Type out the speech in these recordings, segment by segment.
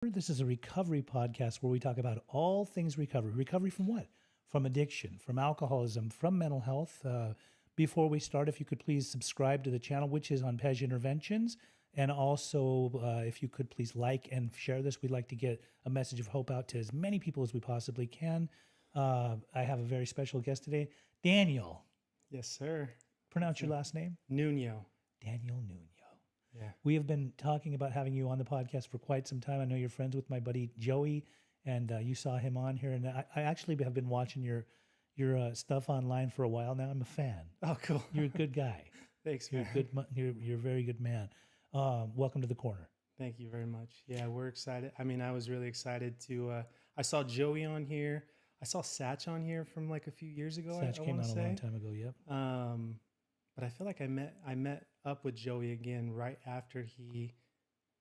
This is a recovery podcast where we talk about all things recovery. Recovery from what? From addiction, from alcoholism, from mental health. Before we start, if you could please subscribe to the channel, which is on Pej Interventions. And also, if you could please like and share this, we'd like to get a message of hope out to as many people as we possibly can. I have a very special guest today, Daniel. Yes, sir. Pronounce your last name? Nuno. Daniel Nuno. Yeah. We have been talking about having you on the podcast for quite some time. I know you're friends with my buddy Joey, and you saw him on here. And I actually have been watching your stuff online for a while now. I'm a fan. Oh, cool. You're a good guy. Thanks, You're man. a good. You're a very good man. Welcome to the corner. Thank you very much. Yeah, we're excited. I mean, I was really excited to. I saw Joey on here. I saw Satch on here from like a few years ago. Satch came on a long time ago. Yep. But I feel like I met up with Joey again right after he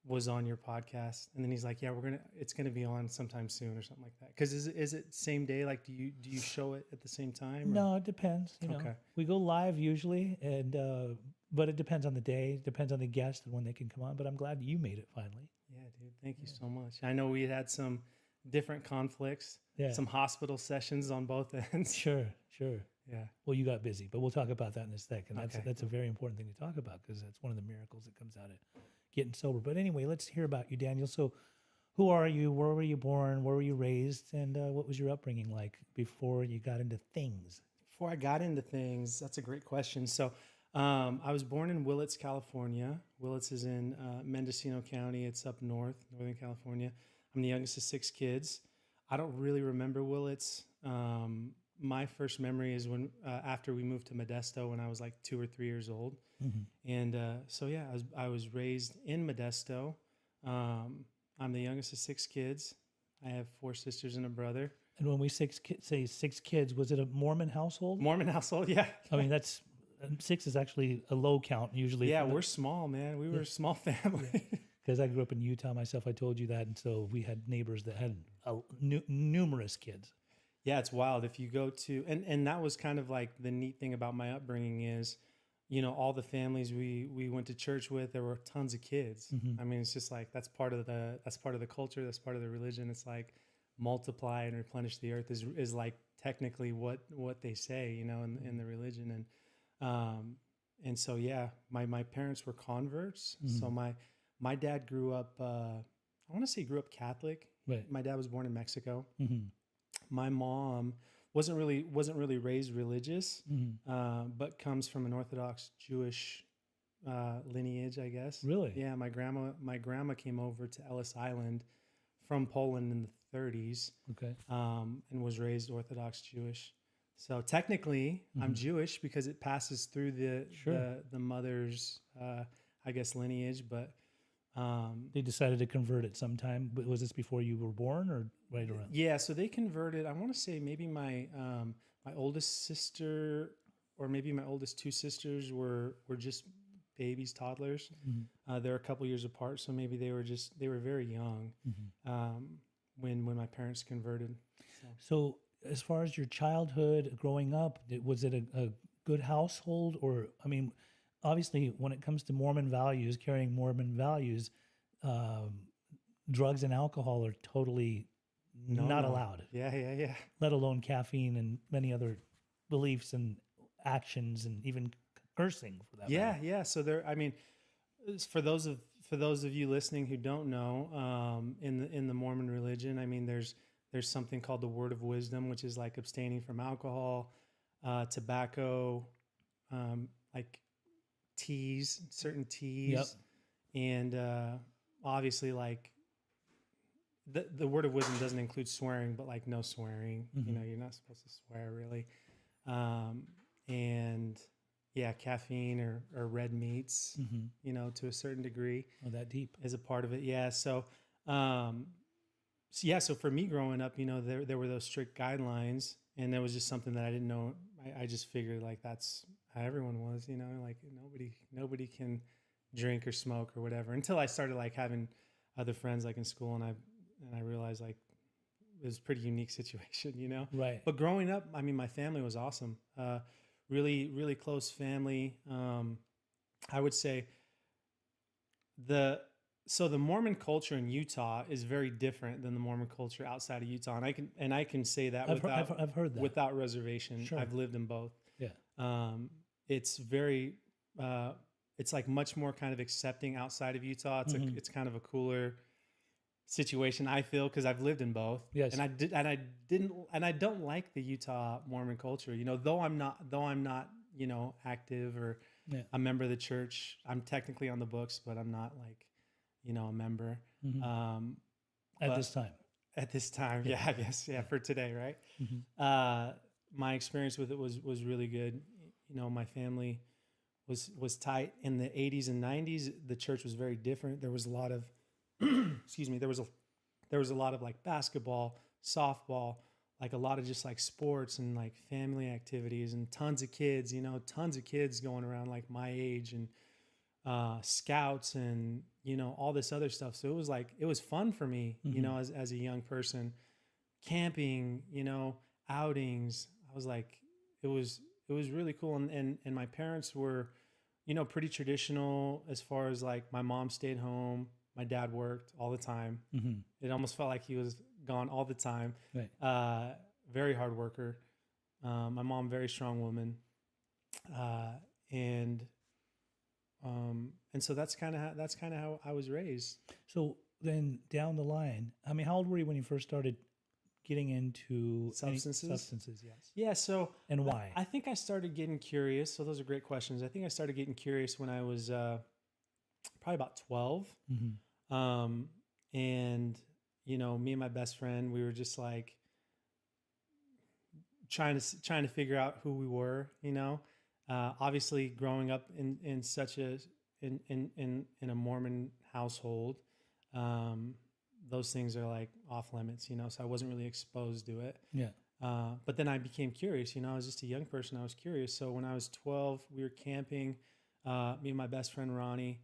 was on your podcast, and then he's like, "Yeah, it's gonna be on sometime soon or something like that." Because is it same day? Like, do you show it at the same time? Or? No, it depends. You know, Okay. we go live usually, and but it depends on the day, depends on the guest and when they can come on. But I'm glad you made it finally. Yeah, dude. Thank you so much. I know we had some different conflicts, some hospital sessions on both ends. Sure. Yeah. Well, you got busy, but we'll talk about that in a second. That's Okay, that's a very important thing to talk about because that's one of the miracles that comes out of getting sober. But anyway, let's hear about you, Daniel. So, who are you? Where were you born? Where were you raised? And what was your upbringing like before you got into things? Before I got into things, that's a great question. So, I was born in Willits, California. Willits is in Mendocino County. It's up north, Northern California. I'm the youngest of 6 kids. I don't really remember Willits. My first memory is when after we moved to Modesto when I was like 2 or 3 years old, and so yeah, I was raised in Modesto. I'm the youngest of 6 kids. I have 4 sisters and a brother. And when we say 6 kids, was it a Mormon household? Mormon household, yeah. I mean, that's 6 is actually a low count usually. Yeah, we're small, man. We were a small family. Because I grew up in Utah myself, I told you that, and so we had neighbors that had numerous kids. Yeah, it's wild. If you go to, and that was kind of like the neat thing about my upbringing is, you know, all the families we went to church with, there were tons of kids. I mean, it's just like, that's part of the culture. That's part of the religion. It's like multiply and replenish the earth is like technically what they say, you know, in the religion. And so, yeah, my parents were converts. So my dad grew up, I want to say grew up Catholic. Right. My dad was born in Mexico. My mom wasn't really raised religious, but comes from an Orthodox Jewish lineage, I guess. Really? Yeah. My grandma came over to Ellis Island from Poland in the 30s. Okay. And was raised Orthodox Jewish. So technically, I'm Jewish because it passes through the mother's, I guess, lineage, but. They decided to convert at some time. But was this before you were born or right around? Yeah, so they converted. I want to say maybe my oldest sister or maybe my oldest 2 sisters were just babies, toddlers. They're a couple years apart, so maybe they were very young when my parents converted. So as far as your childhood growing up, was it a good household? Or, I mean, obviously, when it comes to Mormon values, carrying Mormon values, drugs and alcohol are totally not allowed. Yeah. Let alone caffeine and many other beliefs and actions and even cursing for that matter. Yeah. So there, I mean, for those of you listening who don't know, in the Mormon religion, I mean, there's something called the Word of Wisdom, which is like abstaining from alcohol, tobacco, like certain teas, and obviously like the Word of Wisdom doesn't include swearing, but like no swearing. You know, you're not supposed to swear really, and yeah, caffeine or red meats, you know, to a certain degree. Oh, that deep is a part of it. Yeah, so so for me growing up, you know, there were those strict guidelines, and there was just something that I didn't know. I just figured like that's how everyone was, you know, like nobody can drink or smoke or whatever until I started like having other friends like in school, and I realized like it was a pretty unique situation, you know. Right. But growing up, I mean, my family was awesome. Really, really close family. I would say So the Mormon culture in Utah is very different than the Mormon culture outside of Utah, and I can say that I've heard that. without reservation. Sure. I've lived in both. Yeah. It's very it's like much more kind of accepting outside of Utah. It's kind of a cooler situation, I feel, because I've lived in both. Yes. And I don't like the Utah Mormon culture. Though I'm not active or a member of the church. I'm technically on the books, but I'm not like a member. At this time. At this time, yeah, I guess, for today, right? My experience with it was really good. My family was tight in the 80s and 90s. The church was very different. There was a lot of, excuse me, there was a lot of like basketball, softball, like a lot of just like sports and like family activities and tons of kids going around like my age, and scouts and all this other stuff. So it was fun for me, as a young person, camping, outings. I was like, it was really cool. And my parents were, pretty traditional as far as like my mom stayed home. My dad worked all the time. It almost felt like he was gone all the time. Right. Very hard worker. My mom, very strong woman. And so that's kind of how I was raised. So then down the line, I mean, how old were you when you first started getting into substances? Yes. Yeah. So, and why? I think I started getting curious. So those are great questions. I think I started getting curious when I was probably about 12. And me and my best friend, we were just like trying to figure out who we were. Obviously growing up in such a in a Mormon household, those things are like off limits, so I wasn't really exposed to it. Yeah. But then I became curious, I was just a young person. I was curious. So when I was 12, we were camping, me and my best friend, Ronnie,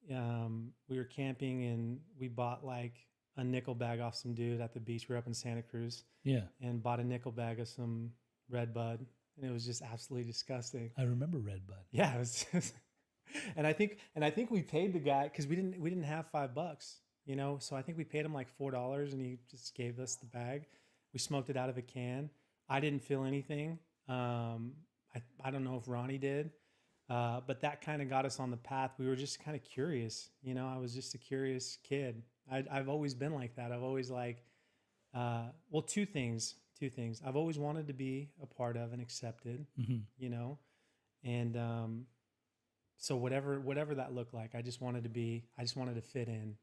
we were camping and we bought like a nickel bag off some dude at the beach. We were up in Santa Cruz. Yeah. And bought a nickel bag of some Red Bud. And it was just absolutely disgusting. I remember Red Bud. Yeah. It was just, and I think we paid the guy, cause we didn't have $5, so I think we paid him like $4 and he just gave us the bag. We smoked it out of a can. I didn't feel anything. I don't know if Ronnie did. But that kind of got us on the path. We were just kind of curious. I was just a curious kid. I've always been like that. I've always like, two things. I've always wanted to be a part of and accepted, and so whatever that looked like, I just wanted to fit in,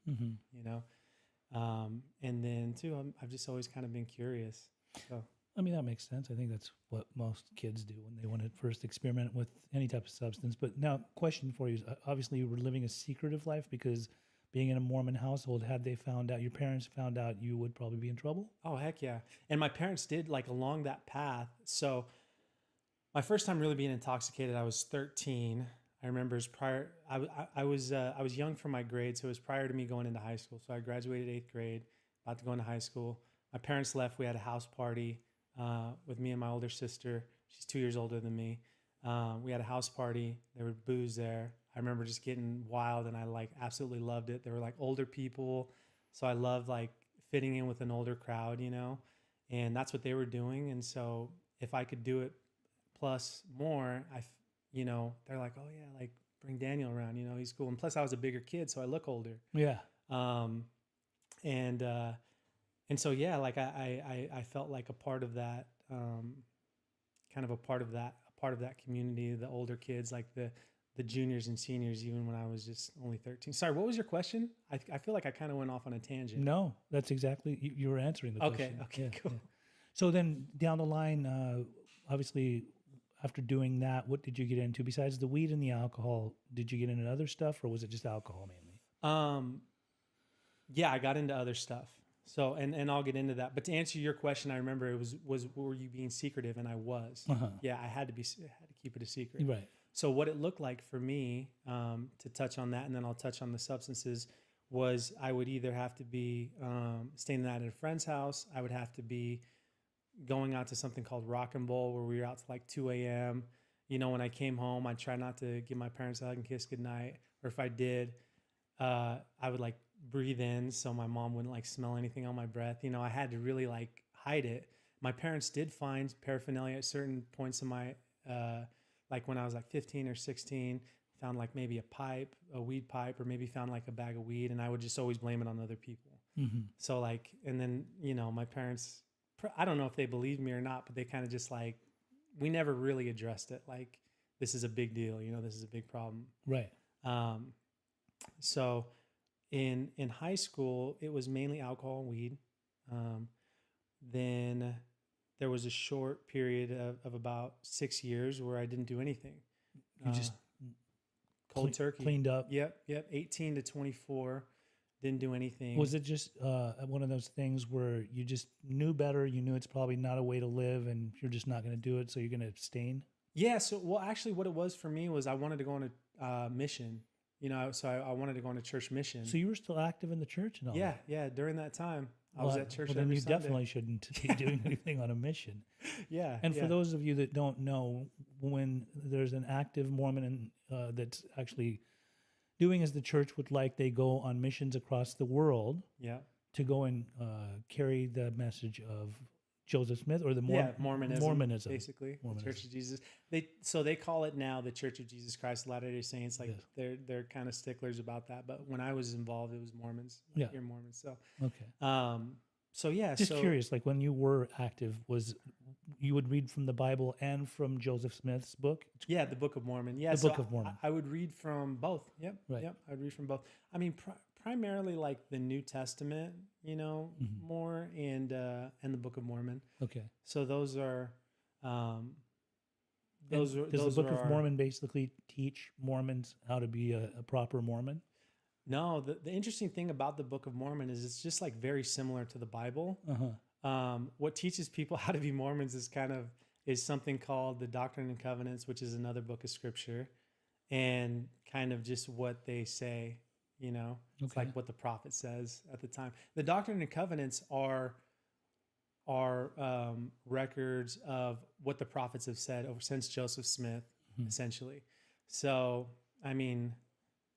and then too, I've just always kind of been curious. So. I mean, that makes sense. I think that's what most kids do when they want to first experiment with any type of substance. But now, question for you is, obviously you were living a secretive life because being in a Mormon household, had your parents found out, you would probably be in trouble? Oh, heck yeah. And my parents did, like, along that path. So my first time really being intoxicated, I was 13. I remember I was young for my grade, so it was prior to me going into high school. So I graduated 8th grade, about to go into high school. My parents left. We had a house party with me and my older sister. She's 2 years older than me. We had a house party. There were booze there. I remember just getting wild, and I like absolutely loved it. There were like older people, so I loved like fitting in with an older crowd, and that's what they were doing. And so if I could do it plus more, they're like, oh yeah, like bring Daniel around, he's cool. And plus I was a bigger kid, so I look older. Yeah. And so, yeah, like I felt like a part of that, kind of a part of that community, the older kids, like the juniors and seniors, even when I was just only 13. Sorry, what was your question? I feel like I kind of went off on a tangent. No, that's exactly, you were answering the question. Okay, Yeah, cool. Yeah. So then down the line, obviously after doing that, what did you get into? Besides the weed and the alcohol, did you get into other stuff, or was it just alcohol mainly? Yeah, I got into other stuff. So, and I'll get into that. But to answer your question, I remember it was were you being secretive? And I was. Yeah, I had to keep it a secret. Right. So what it looked like for me, to touch on that, and then I'll touch on the substances, was I would either have to be staying the night at a friend's house. I would have to be going out to something called Rock and Bowl, where we were out to like 2 a.m. When I came home, I'd try not to give my parents a hug and kiss goodnight. Or if I did, I would like breathe in so my mom wouldn't like smell anything on my breath. You know, I had to really like hide it. My parents did find paraphernalia at certain points in my, like when I was like 15 or 16, found like maybe a pipe, a weed pipe, or maybe found like a bag of weed. And I would just always blame it on other people. So like, and then, you know, my parents, I don't know if they believed me or not, but they kind of just like, we never really addressed it. Like, this is a big deal, you know, this is a big problem. Right. So in high school, it was mainly alcohol and weed. Then there was a short period of about 6 years where I didn't do anything. You just cold turkey. Cleaned up. Yep. 18 to 24, didn't do anything. Was it just one of those things where you just knew better? You knew it's probably not a way to live, and you're just not going to do it, so you're going to abstain? Yeah. So, well, actually, what it was for me was I wanted to go on a mission. You know, so I wanted to go on a church mission. So you were still active in the church and all that? Yeah. During that time, I was at church. Well, then every you Sunday. definitely shouldn't be doing anything on a mission. Yeah. And for those of you that don't know, when there's an active Mormon that's actually doing as the church would like, they go on missions across the world. Yeah. To go and carry the message of Joseph Smith or the Mormonism, basically. Mormonism. The Church of Jesus. They call it now the Church of Jesus Christ of Latter-day Saints. Like they're kind of sticklers about that. But when I was involved, it was Mormons. Yeah, you're Mormons. So okay. So yeah. Just curious, like when you were active, you would read from the Bible and from Joseph Smith's book? Yeah, the Book of Mormon. Yeah, the Book of Mormon. I would read from both. Yep. Right. Yep. I'd read from both. I mean, primarily like the New Testament, you know, more and the Book of Mormon. Okay. So those are does the Book of Mormon basically teach Mormons how to be a proper Mormon? No, the interesting thing about the Book of Mormon is it's just like very similar to the Bible. What teaches people how to be Mormons is something called the Doctrine and Covenants, which is another book of scripture, and kind of just what they say, you know, it's like what the prophet says at the time. The Doctrine and Covenants are records of what the prophets have said since Joseph Smith, essentially. So, I mean,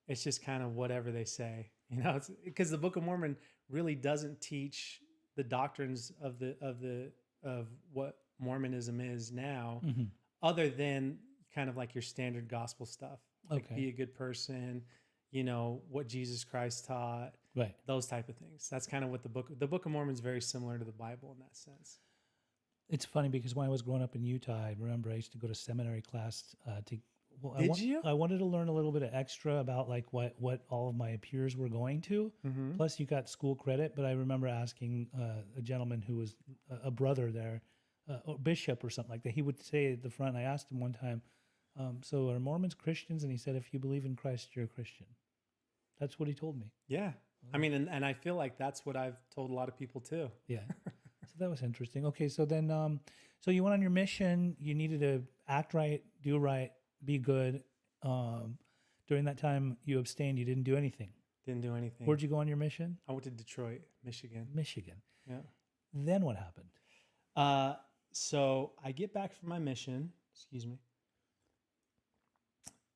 it's just kind of whatever they say, you know, because the Book of Mormon really doesn't teach the doctrines of what Mormonism is now, other than kind of like your standard gospel stuff, like be a good person, you know, what Jesus Christ taught, right? Those type of things. That's kind of what the Book of Mormon is very similar to the Bible in that sense. It's funny because when I was growing up in Utah, I remember I used to go to seminary class Did you? I wanted to learn a little bit of extra about like what all of my peers were going to. Plus, you got school credit. But I remember asking a gentleman who was a brother there, a bishop or something like that. He would say at the front. I asked him one time, "So are Mormons Christians?" And he said, "If you believe in Christ, you're a Christian." That's what he told me. Yeah, I mean, and I feel like that's what I've told a lot of people too. Yeah. So that was interesting. Okay, so then, so you went on your mission. You needed to act right, do right, be good. During that time, you abstained. You didn't do anything. Didn't do anything. Where'd you go on your mission? I went to Detroit, Michigan. Yeah. Then what happened? So I get back from my mission. Excuse me.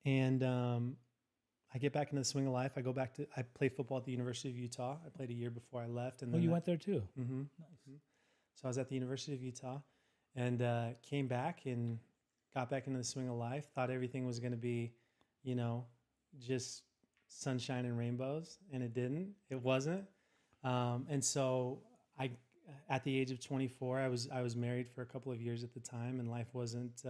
And I get back into the swing of life. I play football at the University of Utah. I played a year before I left. And then you went there too. Nice. So I was at the University of Utah and came back and got back into the swing of life. Thought everything was going to be, you know, just sunshine and rainbows, and it didn't. It wasn't. And so at the age of 24, I was married for a couple of years at the time, and life wasn't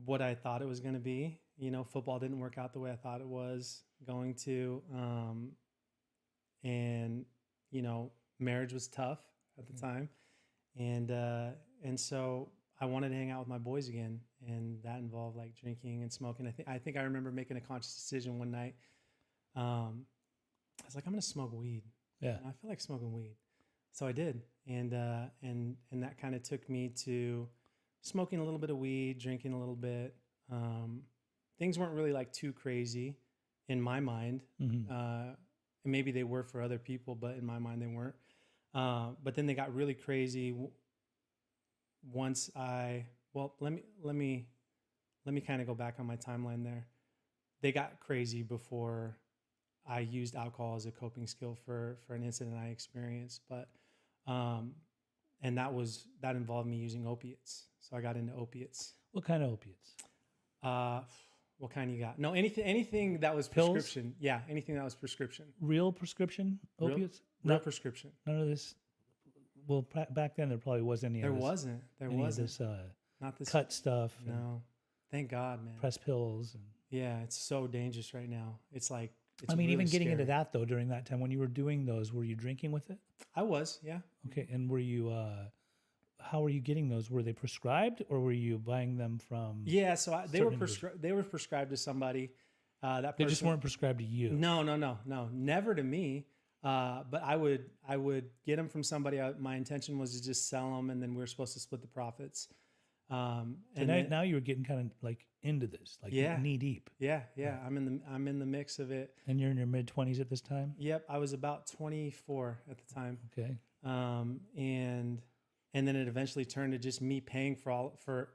what I thought it was going to be. You know, football didn't work out the way I thought it was going to. And, you know, marriage was tough at the time. And so I wanted to hang out with my boys again. And that involved like drinking and smoking. I think I remember making a conscious decision one night. I was like, I'm going to smoke weed. Yeah. And I feel like smoking weed. So I did. And that kind of took me to smoking a little bit of weed, drinking a little bit. Things weren't really like too crazy in my mind. And maybe they were for other people, but in my mind they weren't. But then they got really crazy once let me kind of go back on my timeline there. They got crazy before I used alcohol as a coping skill for an incident I experienced, but and that involved me using opiates. So I got into opiates. What kind of opiates? What kind you got? No, anything that was Pills? prescription. Yeah, anything that was prescription. Real prescription opiates? Real prescription. None of this. Well, back then there probably wasn't any. There of this, wasn't. There any wasn't. of this, Not this cut stuff. No, thank God, man. Press pills. And, Yeah, it's so dangerous right now. It's like it's I mean, really even getting scary. into that though, during that time when you were doing those, were you drinking with it? I was, yeah. Okay, and were you? How were you getting those? Were they prescribed, or were you buying them from? Yeah, so they were certain they were prescribed to somebody. That They person, just weren't prescribed to you. No, never to me. But I would get them from somebody. My intention was to just sell them, and then we were supposed to split the profits. So And now you're getting kind of like into this, like Yeah. knee deep, yeah. I'm in the mix of it. and you're in your mid-20s at this time. Yep, I was about 24 at the time. Okay. And then it eventually turned to just me paying for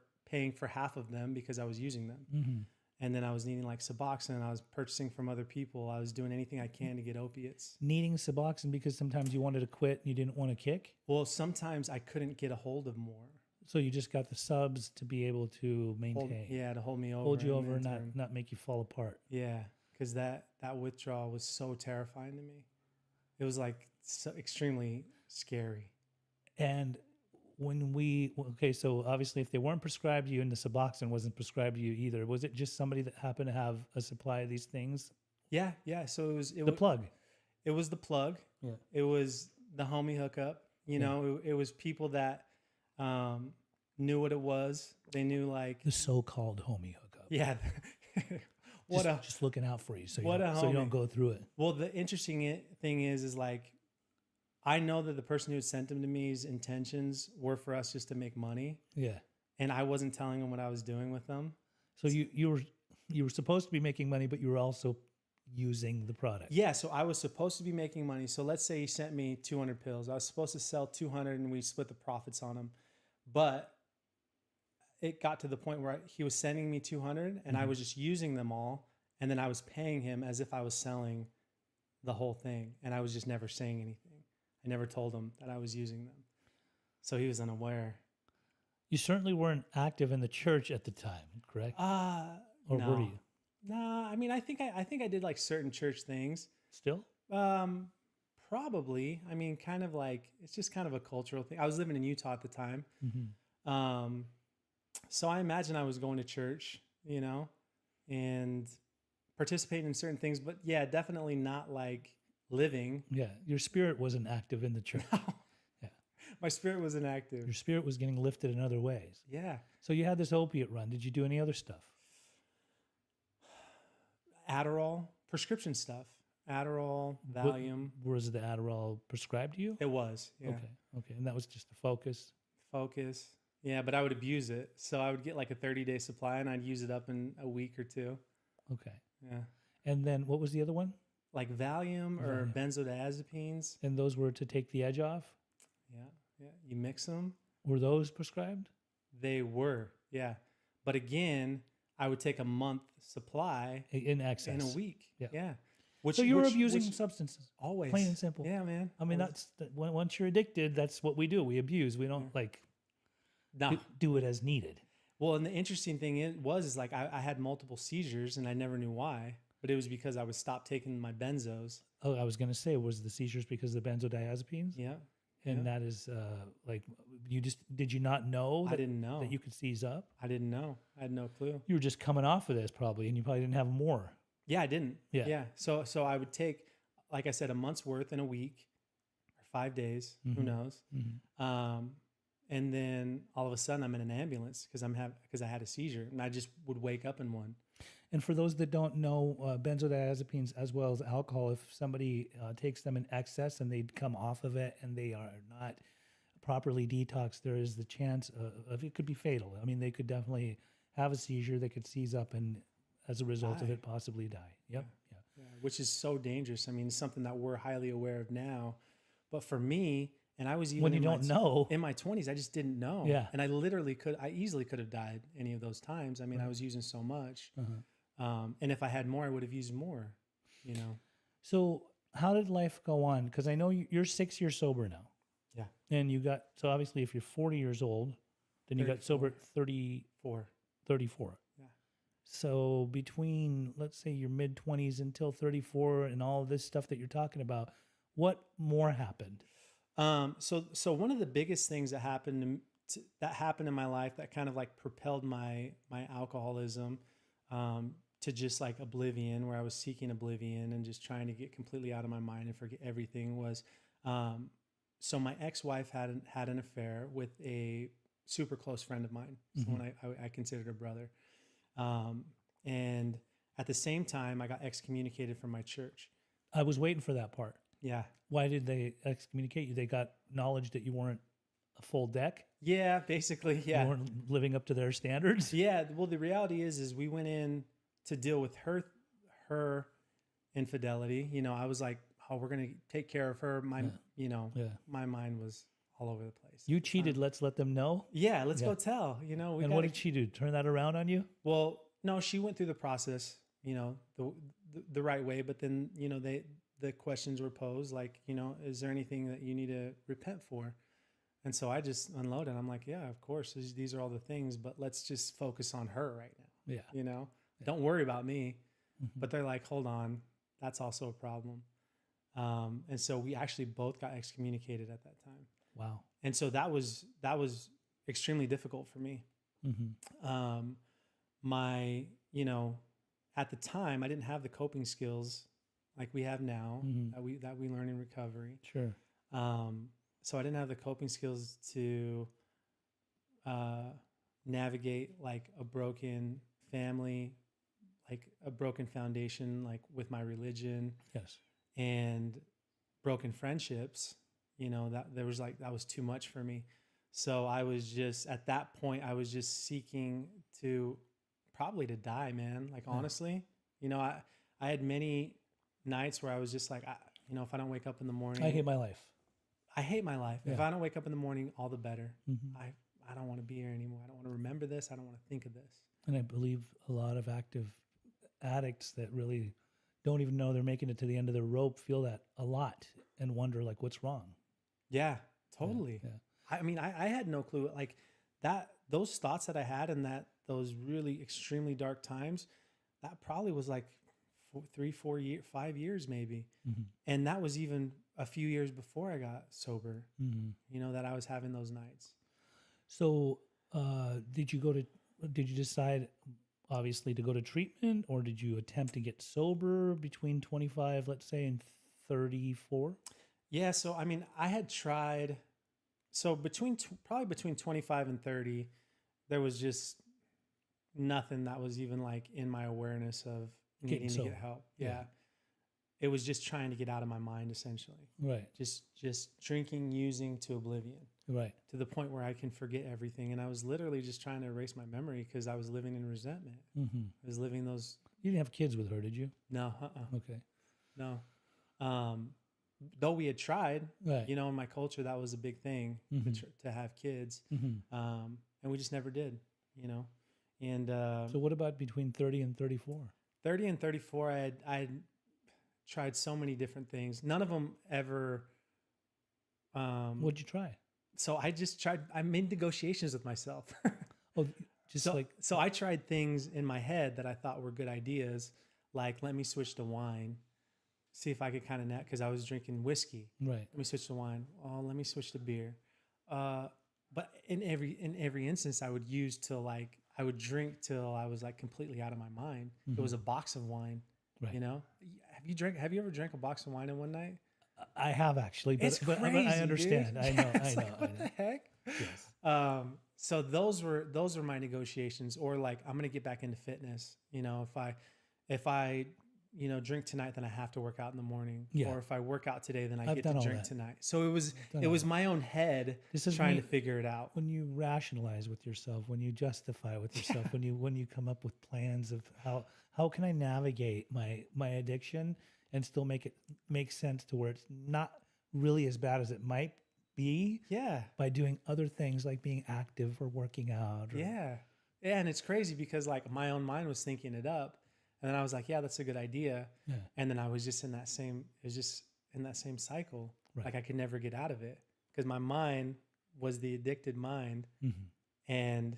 half of them because I was using them. Mm-hmm. And then I was needing like Suboxone. I was purchasing from other people. I was doing anything I can to get opiates. Needing Suboxone because sometimes you wanted to quit and you didn't want to kick. Well, sometimes I couldn't get a hold of more. So you just got the subs to be able to maintain. To hold me over. Hold you and over and mentor. not make you fall apart. Yeah, because that withdrawal was so terrifying to me. It was like so extremely scary. And so obviously if they weren't prescribed to you and the Suboxone wasn't prescribed to you either, was it just somebody that happened to have a supply of these things? Yeah. So it was The plug. It was the plug. Yeah. It was the homie hookup. You know, it was people that knew what it was. They knew like The so-called homie hookup. yeah. Just looking out for you so you homie. don't go through it. Well, the interesting thing is like I know that the person who had sent them to me's intentions were for us just to make money. Yeah. And I wasn't telling them what I was doing with them. So you were supposed to be making money, but you were also using the product. Yeah, so I was supposed to be making money. So let's say he sent me 200 pills. I was supposed to sell 200 and we split the profits on them. But it got to the point where he was sending me 200 and I was just using them all. And then I was paying him as if I was selling the whole thing. And I was just never saying anything. I never told him that I was using them. So he was unaware. You certainly weren't active in the church at the time, correct? Or no. were you? Nah, I mean, I think I did like certain church things. Still? Probably. I mean, kind of like, it's just kind of a cultural thing. I was living in Utah at the time. Mm-hmm. So I imagine I was going to church, you know, and participating in certain things, but yeah, definitely not like living. Yeah. Your spirit wasn't active in the church. Yeah. My spirit was inactive. Your spirit was getting lifted in other ways. Yeah. So you had this opiate run. Did you do any other stuff? Adderall, prescription stuff. Adderall, Valium. Was the Adderall prescribed to you? It was. Yeah. Okay. And that was just the focus. Yeah, but I would abuse it. So I would get like a 30-day supply and I'd use it up in a week or two. Okay. Yeah. And then what was the other one? Like Valium or benzodiazepines. And those were to take the edge off? Yeah. You mix them. Were those prescribed? They were, yeah. But again, I would take a month supply In excess. in a week. Yeah. Which, So you were abusing substances. always. Plain and simple. Yeah, man. I mean, once you're addicted, that's what we do. We abuse. We don't do it as needed. Well, and the interesting thing is like I had multiple seizures and I never knew why, but it was because I would stop taking my benzos. Oh, I was going to say, was the seizures because of the benzodiazepines? Yeah. And that is did you not know? I didn't know that you could seize up. I didn't know. I had no clue. You were just coming off of this probably, and you probably didn't have more. Yeah, I didn't. Yeah. So I would take, like I said, a month's worth in a week or 5 days. Who knows? Mm-hmm. And then all of a sudden I'm in an ambulance because I had a seizure and I just would wake up in one. And for those that don't know, benzodiazepines as well as alcohol, if somebody takes them in excess and they come off of it and they are not properly detoxed, there is the chance of it could be fatal. I mean, they could definitely have a seizure, they could seize up and as a result of it possibly die. Yep. Yeah, which is so dangerous. I mean, it's something that we're highly aware of now. But for me, and I was even when you don't know in my 20s, I just didn't know. Yeah. And I easily could have died any of those times. I mean, I was using so much. And if I had more, I would have used more, you know. So how did life go on? Because I know you're 6 years sober now. Yeah. And you got, so obviously if you're 40 years old, then you got sober at 4. 34. Yeah. So between, let's say, your mid 20s until 34 and all this stuff that you're talking about, what more happened? So one of the biggest things that happened in my life that kind of like propelled my alcoholism, to just like oblivion, where I was seeking oblivion and just trying to get completely out of my mind and forget everything, was, so my ex-wife had an affair with a super close friend of mine, someone I considered a brother. And at the same time, I got excommunicated from my church. I was waiting for that part. Yeah. Why did they excommunicate you? They got knowledge that you weren't a full deck? Yeah, basically. Yeah. You weren't living up to their standards? Yeah. Well, the reality is we went in to deal with her infidelity. You know, I was like, oh, we're going to take care of her. My mind was all over the place. You cheated. Let's let them know. Yeah. Let's go tell, you know. And what did she do? Turn that around on you? Well, no, she went through the process, you know, the right way. But then, you know, the questions were posed like, you know, is there anything that you need to repent for? And so I just unloaded. I'm like, yeah, of course. These are all the things, but let's just focus on her right now. Yeah. You know, don't worry about me. But they're like, hold on, that's also a problem. And so we actually both got excommunicated at that time. Wow. And so that was extremely difficult for me. You know, at the time I didn't have the coping skills like we have now, that we learn in recovery. Sure. So I didn't have the coping skills to navigate like a broken family, like a broken foundation, like with my religion. Yes. And broken friendships, you know, that was too much for me. So I was just, at that point, I was just seeking to probably die, man. Like, honestly, you know, I had many nights where I was just like, you know, if I don't wake up in the morning, I hate my life. I hate my life. Yeah. If I don't wake up in the morning, all the better. I don't want to be here anymore. I don't want to remember this. I don't want to think of this. And I believe a lot of active addicts that really don't even know they're making it to the end of their rope feel that a lot and wonder like, what's wrong? Yeah, totally. Yeah. I mean, I had no clue like that, those thoughts that I had in those really extremely dark times, that probably was like 3, 4 years, 5 years maybe. And that was even a few years before I got sober, you know, that I was having those nights. So, did you decide obviously to go to treatment, or did you attempt to get sober between 25, let's say, and 34? Yeah. So, I mean, I had tried, so probably between 25 and 30, there was just nothing that was even like in my awareness of needing to get help. Yeah. It was just trying to get out of my mind, essentially. Right. Just drinking, using to oblivion. Right. To the point where I can forget everything. And I was literally just trying to erase my memory because I was living in resentment. I was living those. You didn't have kids with her, did you? No. Okay. No. Though we had tried, right. You know, in my culture, that was a big thing to have kids. And we just never did, you know. And so what about between 30 and 34? 30 and 34, I had tried so many different things. None of them ever. What'd you try? So I just tried. I made negotiations with myself. So I tried things in my head that I thought were good ideas, like let me switch to wine, see if I could kind of because I was drinking whiskey. Right. Let me switch to wine. Oh, let me switch to beer. But in every instance, I would I would drink till I was like completely out of my mind. It was a box of wine. Right. You know, have you ever drank a box of wine in one night? I have actually, but, it's crazy, but I understand. Dude. I know. What the heck? Yes. So those were my negotiations, or like, I'm going to get back into fitness. You know, if I, you know, drink tonight, then I have to work out in the morning. Yeah. Or if I work out today, then I get to drink tonight. So it was my own head trying to figure it out. When you rationalize with yourself, when you justify with yourself, when you come up with plans of how can I navigate my addiction and still make it make sense to where it's not really as bad as it might be. Yeah. By doing other things like being active or working out. Yeah. Yeah. And it's crazy because like my own mind was thinking it up. And then I was like, yeah, that's a good idea. Yeah. And then I was just in that same, it was just in that same cycle. Right. Like I could never get out of it because my mind was the addicted mind, and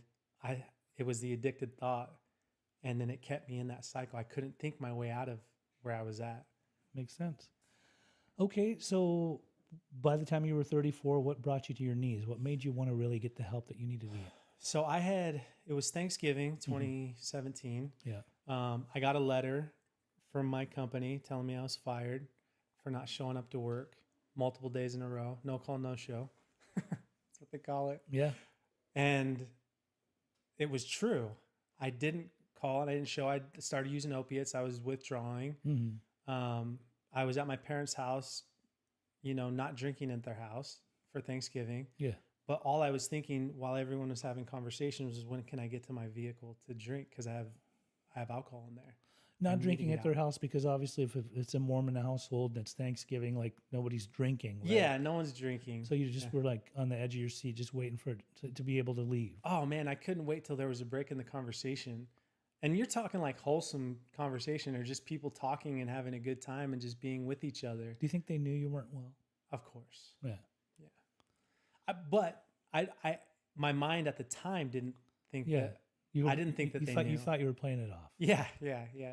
it was the addicted thought. And then it kept me in that cycle. I couldn't think my way out of where I was at. Makes sense. Okay. So by the time you were 34, what brought you to your knees? What made you want to really get the help that you needed to get? So it was Thanksgiving, 2017. Yeah. I got a letter from my company telling me I was fired for not showing up to work multiple days in a row. No call, no show. That's what they call it. Yeah. And it was true. I didn't call and I didn't show. I started using opiates. I was withdrawing. I was at my parents' house, not drinking at their house for Thanksgiving. Yeah. But all I was thinking while everyone was having conversations was, when can I get to my vehicle to drink? Because I have alcohol in there. Not drinking at their house, because obviously if it's a Mormon household and it's Thanksgiving, like nobody's drinking. Right? Yeah, no one's drinking. So you just were like on the edge of your seat, just waiting for it to be able to leave. Oh man, I couldn't wait till there was a break in the conversation. And you're talking like wholesome conversation, or just people talking and having a good time and just being with each other. Do you think they knew you weren't well? Of course. Yeah. But my mind at the time didn't think that. I didn't think that they knew. You thought you were playing it off. Yeah.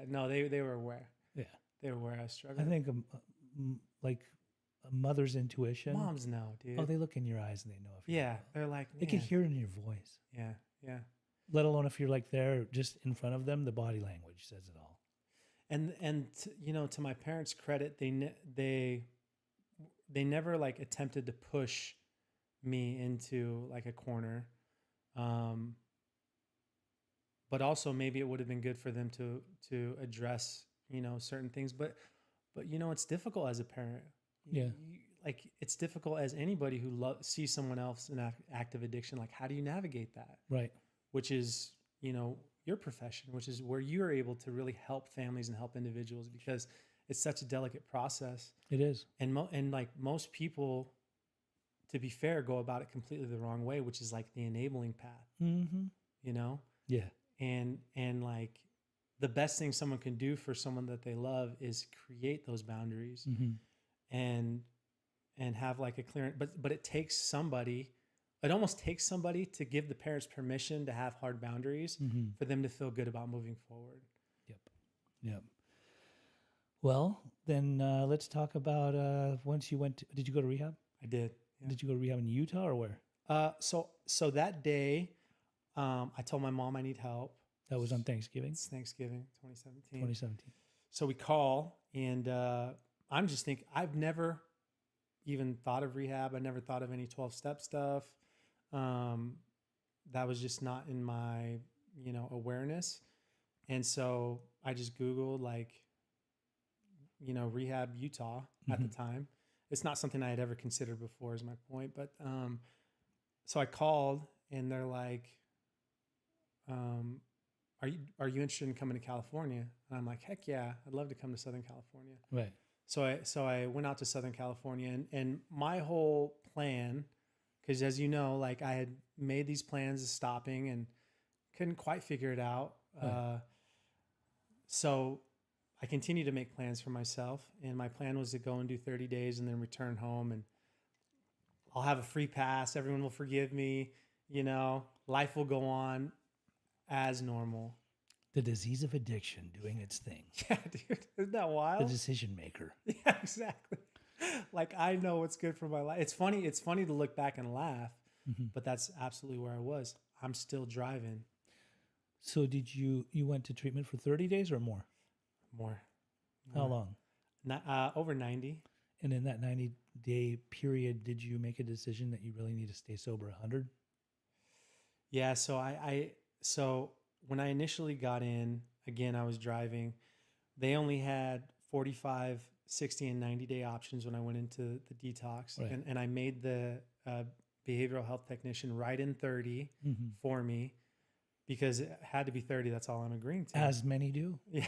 No, they were aware. Yeah. They were aware I was struggling. I think like a mother's intuition. Moms know, dude. Oh, they look in your eyes and they know if you're well. They're like, they can hear it in your voice. Yeah. Let alone if you're like there just in front of them, the body language says it all. And to my parents' credit, they never like attempted to push me into like a corner. But also maybe it would have been good for them to address, certain things. But it's difficult as a parent. Yeah. Like it's difficult as anybody who sees someone else in active addiction. Like, how do you navigate that? Right. Which is, your profession, which is where you're able to really help families and help individuals, because it's such a delicate process. It is. And like most people, to be fair, go about it completely the wrong way, which is like the enabling path, Yeah. And like the best thing someone can do for someone that they love is create those boundaries and have like a clear, but it takes somebody, it almost takes somebody to give the parents permission to have hard boundaries for them to feel good about moving forward. Yep. Well, then let's talk about once you did you go to rehab? I did. Yeah. Did you go to rehab in Utah or where? So that day, I told my mom I need help. That was on Thanksgiving? It's Thanksgiving, 2017. 2017. So we call, and I'm just thinking, I've never even thought of rehab. I never thought of any 12-step stuff. That was just not in my, awareness. And so I just Googled rehab Utah at the time. It's not something I had ever considered before, is my point. But so I called, and they're like, are you interested in coming to California? And I'm like, heck yeah, I'd love to come to Southern California. Right. So I went out to Southern California, and my whole plan, because as you know, like I had made these plans of stopping and couldn't quite figure it out. Right. So I continued to make plans for myself, and my plan was to go and do 30 days and then return home, and I'll have a free pass. Everyone will forgive me. Life will go on as normal. The disease of addiction doing its thing. Yeah, dude. Isn't that wild? The decision maker. Yeah, exactly. Like I know what's good for my life. It's funny to look back and laugh, but that's absolutely where I was. I'm still driving. So did you went to treatment for 30 days or more? More. How long? Over 90. And in that 90-day period, did you make a decision that you really need to stay sober 100? Yeah. So when I initially got in, again, I was driving. They only had 45, 60, and 90-day options when I went into the detox. Right. And I made the behavioral health technician write in 30 for me, because it had to be 30. That's all I'm agreeing to. As many do. Yeah.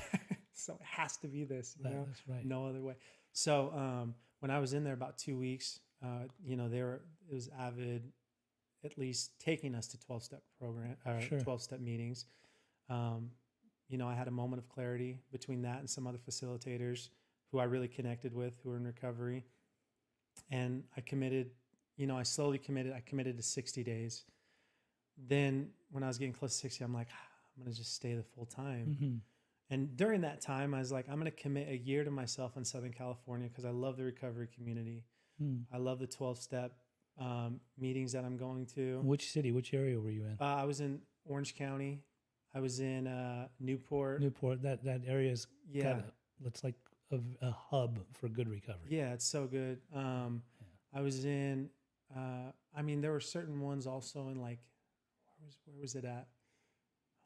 So it has to be this. That's right. No other way. So when I was in there about 2 weeks, it was Avid at least taking us to 12-step program, Sure. 12-step meetings. I had a moment of clarity between that and some other facilitators who I really connected with, who were in recovery. And I committed, I slowly committed. I committed to 60 days. Then when I was getting close to 60, I'm like, I'm going to just stay the full time. Mm-hmm. And during that time, I was like, I'm going to commit a year to myself in Southern California because I love the recovery community. I love the 12-step meetings that I'm going to. Which city, which area were you in? I was in Orange County. I was in Newport. Newport, that area is Yeah. it's like a hub for good recovery. Yeah, it's so good. I was in, there were certain ones also in like, where was it at?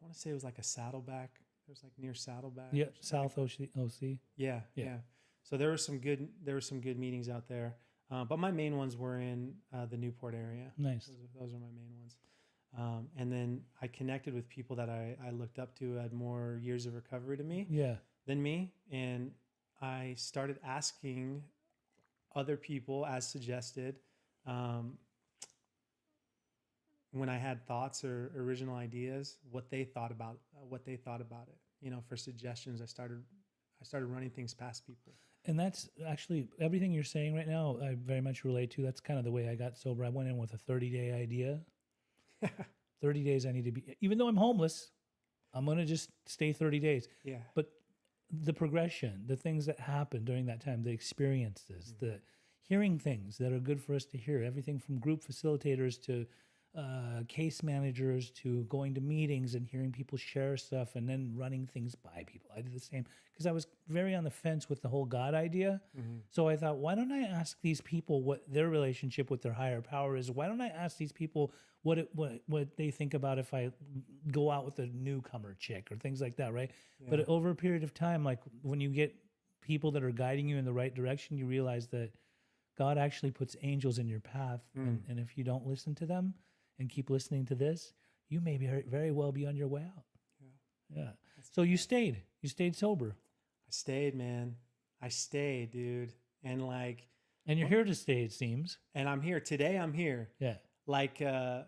I want to say it was like a Saddleback. It was like near Saddleback. Yeah, South OC. Yeah. So there were some good meetings out there. But my main ones were in the Newport area. Nice. Those are my main ones. And then I connected with people that I looked up to, had more years of recovery than me. And I started asking other people, as suggested, when I had thoughts or original ideas, what they thought about it. For suggestions, I started running things past people. And that's actually everything you're saying right now, I very much relate to. That's kind of the way I got sober. I went in with a 30-day idea. 30 days I need to be, even though I'm homeless, I'm going to just stay 30 days. Yeah. But the progression, the things that happen during that time, the experiences, the hearing things that are good for us to hear, everything from group facilitators to case managers to going to meetings and hearing people share stuff and then running things by people. I did the same because I was very on the fence with the whole God idea. So I thought, why don't I ask these people what their relationship with their higher power is? Why don't I ask these people what they think about if I go out with a newcomer chick or things like that, right? Yeah. But over a period of time, like when you get people that are guiding you in the right direction, you realize that God actually puts angels in your path. And if you don't listen to them, and keep listening to this, you may very well be on your way out. Yeah. So you stayed sober. I stayed, man. I stayed, dude. And you're here to stay, it seems. And I'm here today. I'm here. Yeah. Like, I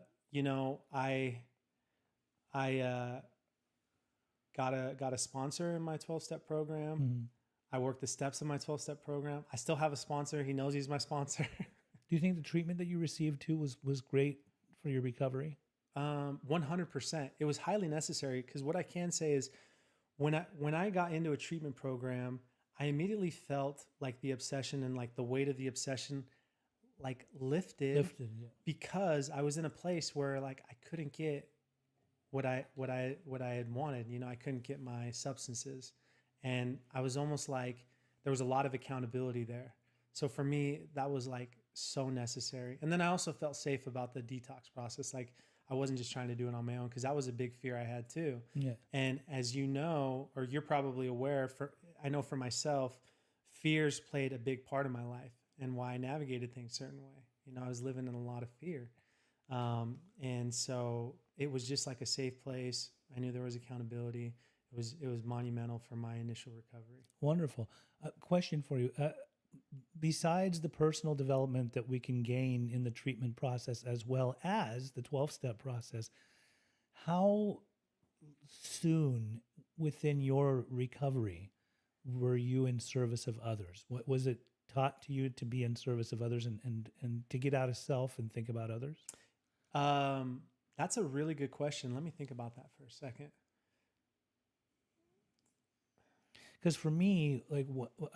got a sponsor in my 12-step program. I worked the steps in my 12-step program. I still have a sponsor. He knows he's my sponsor. Do you think the treatment that you received too was great for your recovery? 100%. It was highly necessary because what I can say is when I got into a treatment program, I immediately felt like the obsession and like the weight of the obsession like lifted yeah. Because I was in a place where like I couldn't get what I had wanted. I couldn't get my substances, and I was almost like there was a lot of accountability there. So for me, that was like so necessary. And then I also felt safe about the detox process. Like I wasn't just trying to do it on my own because that was a big fear I had too. Yeah. And as you know, or you're probably aware, I know for myself, fears played a big part of my life and why I navigated things a certain way. I was living in a lot of fear. And so it was just like a safe place. I knew there was accountability. It was monumental for my initial recovery. Wonderful. Question for you. Besides the personal development that we can gain in the treatment process as well as the 12-step process, how soon within your recovery were you in service of others? What was it taught to you to be in service of others and to get out of self and think about others? That's a really good question. Let me think about that for a second. Because for me, like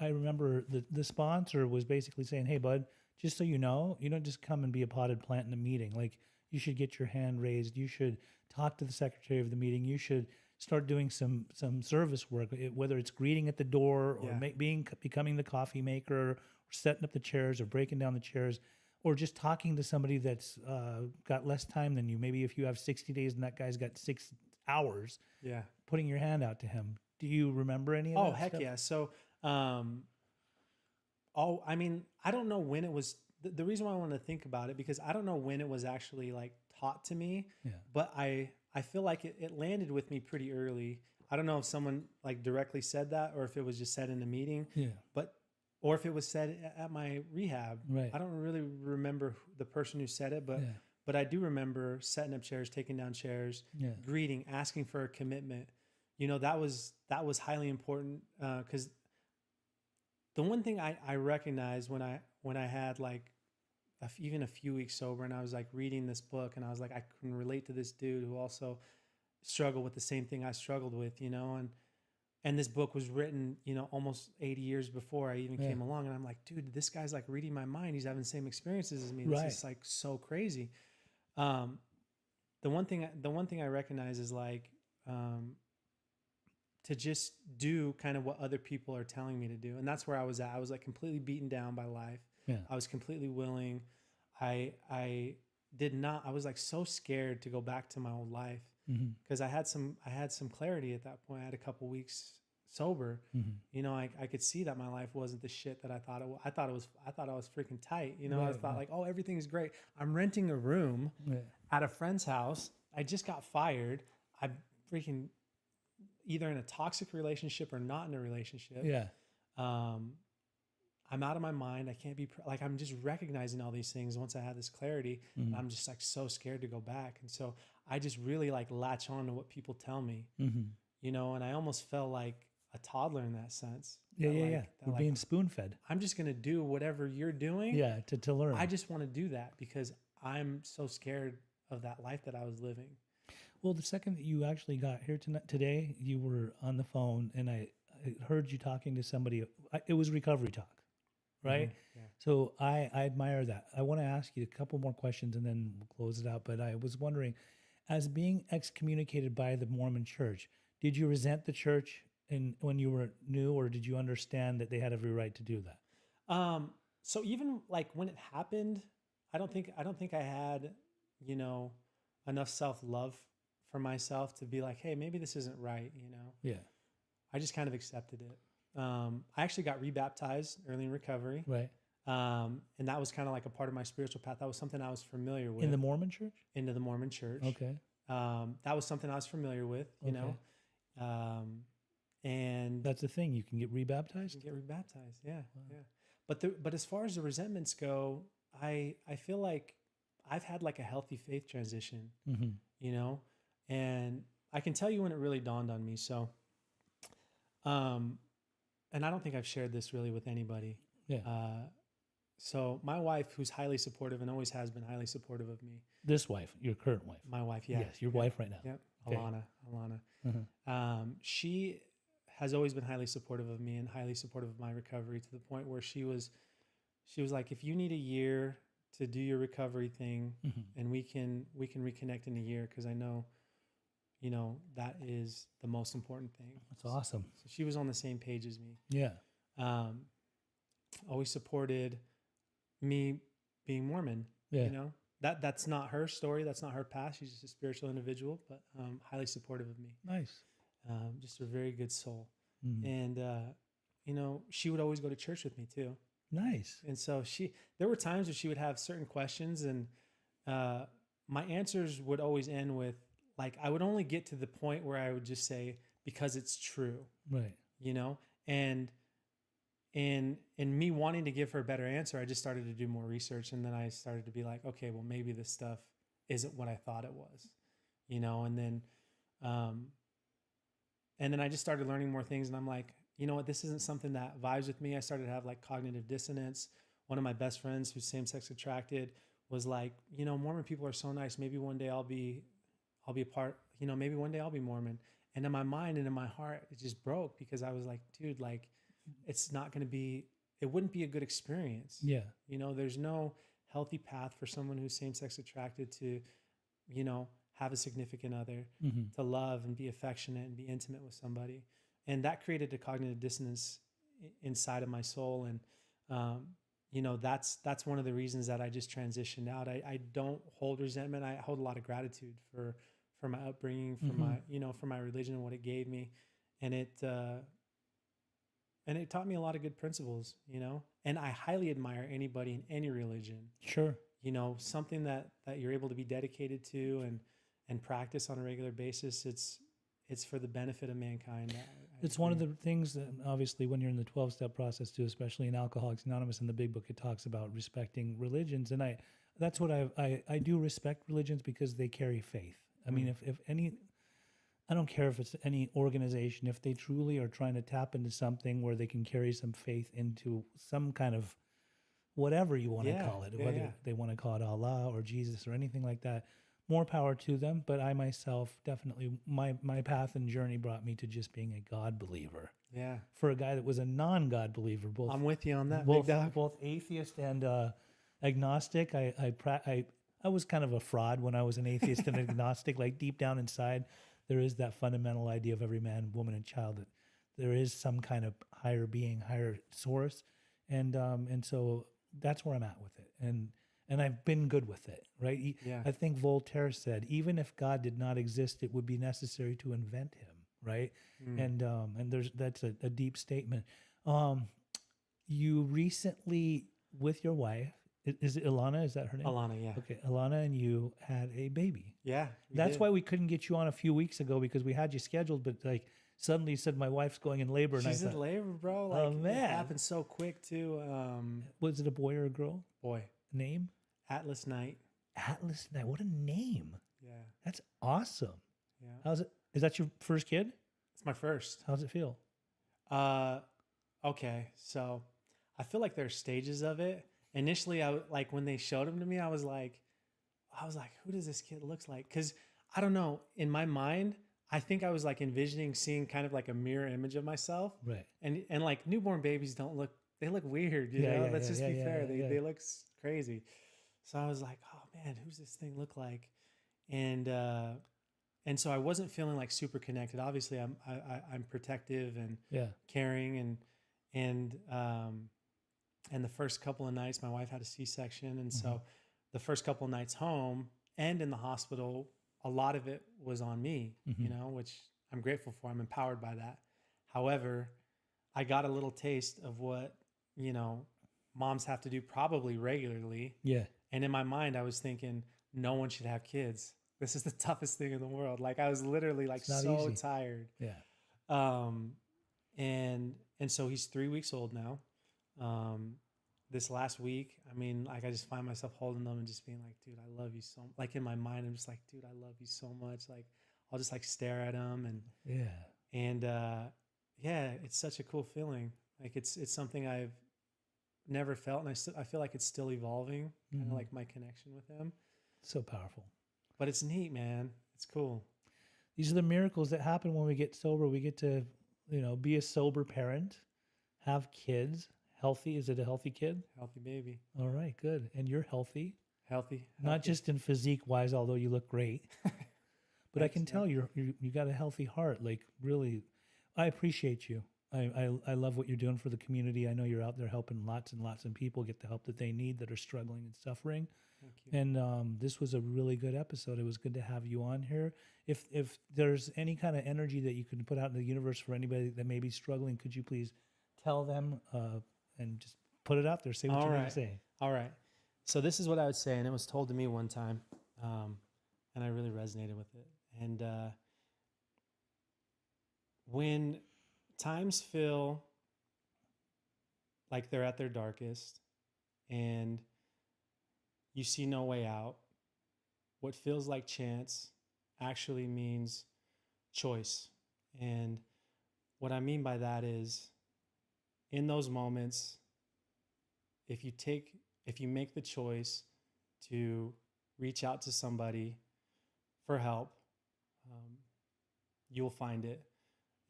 I remember the sponsor was basically saying, hey, bud, just so you know, you don't just come and be a potted plant in a meeting. Like you should get your hand raised. You should talk to the secretary of the meeting. You should start doing some service work, whether it's greeting at the door or becoming the coffee maker or setting up the chairs or breaking down the chairs or just talking to somebody that's got less time than you. Maybe if you have 60 days and that guy's got 6 hours, putting your hand out to him. Do you remember any of that? Oh, heck stuff? Yeah. So, I don't know when it was, the reason why I want to think about it, because I don't know when it was actually like taught to me, but I feel like it landed with me pretty early. I don't know if someone like directly said that or if it was just said in a meeting, or if it was said at my rehab. Right. I don't really remember the person who said it, but I do remember setting up chairs, taking down chairs, greeting, asking for a commitment, that was highly important, because the one thing I recognized when I had like even a few weeks sober, and I was like reading this book, and I was like, I can relate to this dude who also struggled with the same thing I struggled with, and this book was written, almost 80 years before I even came along. And I'm like, dude, this guy's like reading my mind. He's having the same experiences as me. This is like so crazy. The one thing I recognize is like, to just do kind of what other people are telling me to do. And that's where I was at. I was like completely beaten down by life. Yeah. I was completely willing. I was like so scared to go back to my old life, because I had some clarity at that point. I had a couple weeks sober. I could see that my life wasn't the shit that I thought it was. I thought I was freaking tight. I thought like, oh, everything's great. I'm renting a room at a friend's house. I just got fired. I'm freaking either in a toxic relationship or not in a relationship. Yeah. I'm out of my mind. I can't be like, I'm just recognizing all these things once I had this clarity. I'm just like so scared to go back. And so I just really like latch on to what people tell me, and I almost felt like a toddler in that sense. We're being spoon fed. I'm just going to do whatever you're doing. Yeah. To learn. I just want to do that because I'm so scared of that life that I was living. Well, the second that you actually got here today, you were on the phone, and I heard you talking to somebody. It was recovery talk, right? Yeah. So I admire that. I want to ask you a couple more questions, and then we'll close it out. But I was wondering, as being excommunicated by the Mormon Church, did you resent the church when you were new, or did you understand that they had every right to do that? So even like when it happened, I don't think I had, enough self-love for myself to be like, hey, maybe this isn't right, Yeah. I just kind of accepted it. I actually got rebaptized early in recovery. Right. And that was kind of like a part of my spiritual path. That was something I was familiar with. In the Mormon Church? Into the Mormon Church. Okay. That was something I was familiar with, and that's the thing. You can get rebaptized? You can get rebaptized. Yeah. Wow. Yeah. But as far as the resentments go, I feel like I've had like a healthy faith transition, and I can tell you when it really dawned on me. So, and I don't think I've shared this really with anybody. Yeah. So my wife, who's highly supportive and always has been highly supportive of me. This wife, your current wife. My wife, yeah. Yes, your wife right now. Yep. Okay. Alana. She has always been highly supportive of me and highly supportive of my recovery, to the point where she was like, if you need a year to do your recovery thing, and we can reconnect in a year, because I know, that is the most important thing. That's awesome. So she was on the same page as me. Yeah. Always supported me being Mormon. Yeah. That's not her story. That's not her past. She's just a spiritual individual, but highly supportive of me. Nice. Just a very good soul. And, she would always go to church with me too. Nice. And so there were times where she would have certain questions, and my answers would always end with, like, I would only get to the point where I would just say, because it's true. Right. And in me wanting to give her a better answer, I just started to do more research. And then I started to be like, okay, well, maybe this stuff isn't what I thought it was, and then I just started learning more things, and I'm like, you know what, this isn't something that vibes with me. I started to have like cognitive dissonance. One of my best friends who's same-sex attracted was like, Mormon people are so nice. Maybe one day I'll be a part, maybe one day I'll be Mormon. And in my mind and in my heart, it just broke, because I was like, dude, like, it's not going to be, it wouldn't be a good experience. Yeah. There's no healthy path for someone who's same-sex attracted to, have a significant other, to love and be affectionate and be intimate with somebody. And that created a cognitive dissonance inside of my soul. And, that's one of the reasons that I just transitioned out. I don't hold resentment. I hold a lot of gratitude for my upbringing, for my, for my religion and what it gave me. And it taught me a lot of good principles, and I highly admire anybody in any religion. Sure. Something that you're able to be dedicated to and practice on a regular basis. It's for the benefit of mankind. It's one of the things that, obviously, when you're in the 12-step process too, especially in Alcoholics Anonymous, in the big book, it talks about respecting religions. And that's what I do respect religions, because they carry faith. I mean, if any, I don't care if it's any organization, if they truly are trying to tap into something where they can carry some faith into some kind of whatever you want to call it, whether they want to call it Allah or Jesus or anything like that, more power to them. But I myself, definitely, my path and journey brought me to just being a God believer. Yeah. For a guy that was a non-God believer, both I'm with you on that, both, big dog. both atheist and agnostic. I was kind of a fraud when I was an atheist and agnostic. Like deep down inside, there is that fundamental idea of every man, woman, and child that there is some kind of higher being, higher source, and so that's where I'm at with it, and I've been good with it, right? Yeah. I think Voltaire said, even if God did not exist, it would be necessary to invent him, right? And that's a deep statement. You recently, with your wife, is it Ilana? Is that her name? Alana, yeah. Okay, Ilana and you had a baby. Yeah. That's why we couldn't get you on a few weeks ago, because we had you scheduled, but like suddenly you said my wife's going in labor. She's and I in thought, labor, bro. oh, Like, man. it happened so quick too. Was it a boy or a girl? Boy, Name? Atlas Night. Atlas Night. What a name. Yeah. That's awesome. Yeah. How's it? Is that your first kid? It's my first. How's it feel? Okay. So I feel like there are stages of it. Initially, like when they showed him to me, I was like, who does this kid look like? Because I don't know. In my mind, I think I was like envisioning seeing kind of like a mirror image of myself. Right. And like newborn babies they look weird, you know? Let's just be fair. They look crazy. So I was like, oh man, who's this thing look like? And so I wasn't feeling like super connected. Obviously I'm protective and caring and the first couple of nights my wife had a C-section. And so the first couple of nights home and in the hospital, a lot of it was on me, you know, which I'm grateful for. I'm empowered by that. However, I got a little taste of what, you know, moms have to do probably regularly. Yeah. And in my mind, I was thinking, no one should have kids. This is the toughest thing in the world. Like I was literally like so tired. Yeah. And so he's 3 weeks old now. This last week, I mean, like I just find myself holding them and just being like, dude, I love you so much. Like in my mind, I'm just like, dude, I love you so much. Like I'll just like stare at him and it's such a cool feeling. Like it's something I've never felt. And I feel like it's still evolving, kind of like my connection with him. So powerful. But it's neat, man. It's cool. These are the miracles that happen when we get sober. We get to, you know, be a sober parent, have kids. Healthy? Is it a healthy kid? Healthy baby. All right, good. And you're healthy. Healthy. Not just in physique wise, although you look great. But I can tell you got a healthy heart. Like really, I appreciate you. I love what you're doing for the community. I know you're out there helping lots and lots of people get the help that they need that are struggling and suffering. Thank you. And this was a really good episode. It was good to have you on here. If there's any kind of energy that you can put out in the universe for anybody that may be struggling, could you please tell them and just put it out there? Say what you need to say. All right. So this is what I would say, and it was told to me one time, and I really resonated with it. And when times feel like they're at their darkest and you see no way out, what feels like chance actually means choice. And what I mean by that is, in those moments, if you make the choice to reach out to somebody for help, you'll find it.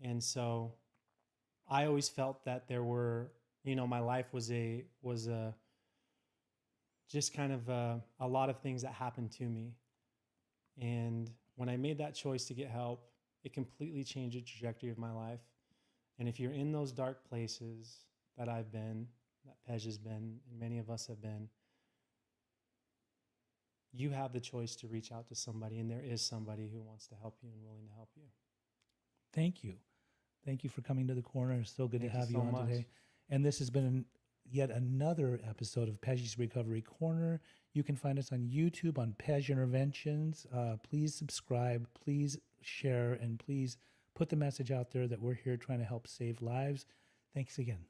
And so I always felt that there were, you know, my life was just kind of a lot of things that happened to me. And when I made that choice to get help, it completely changed the trajectory of my life. And if you're in those dark places that I've been, that Pej has been, and many of us have been, you have the choice to reach out to somebody, and there is somebody who wants to help you and willing to help you. Thank you. Thank you for coming to the corner. It's so good to have you on much today. And this has been yet another episode of Pej's Recovery Corner. You can find us on YouTube on Pej Interventions. Please subscribe, please share, and please put the message out there that we're here trying to help save lives. Thanks again.